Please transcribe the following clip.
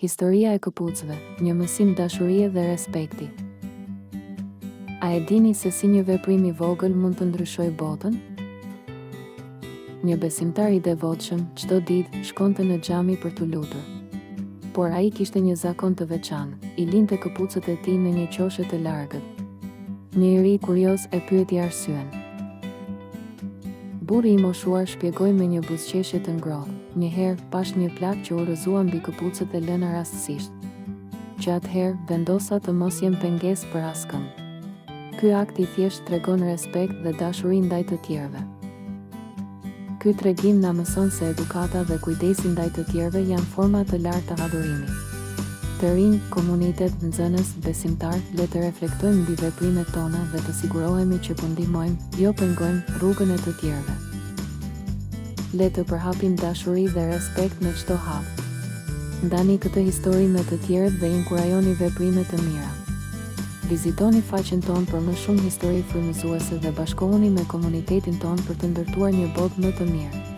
Historia e këpucëve, një mësim dashurie dhe respekti. A e dini se si një veprim i vogël mund të ndryshojë botën? Një besimtar i devotshëm çdo ditë shkonte në xhami për të lutur. Por ai kishte një zakon të veçantë, i linte këpucët e tij në një qoshe të largët. Një i ri kurioz e pyeti arsyen. Burri i moshuar shpjegoi me një buzëqeshje të ngrohtë. Njëherë pash një plak që u rrëzua mbi këpucët e lëna rastësisht. Që atëherë vendosa të mos jem pengesë për askënd. Ky akt i thjesht tregon respekt dhe dashuri ndaj të tjerëve. Ky tregim na mëson se edukata dhe kujdesi ndaj të tjerëve janë forma të larta të adhurimit. Të rinj, komunitet, nxënës, besimtar, le të reflektojmë mbi veprimet tona dhe të sigurohemi që po ndihmojmë, jo pengojmë, rrugën e të tjerëve. Le të përhapim dashuri dhe respekt në çdo hap. Ndani këtë histori me të tjerët dhe inkurajoni veprime të mira. Vizitoni faqen tonë për më shumë histori frymëzuese dhe bashkohuni me komunitetin tonë për të ndërtuar një botë më të mirë.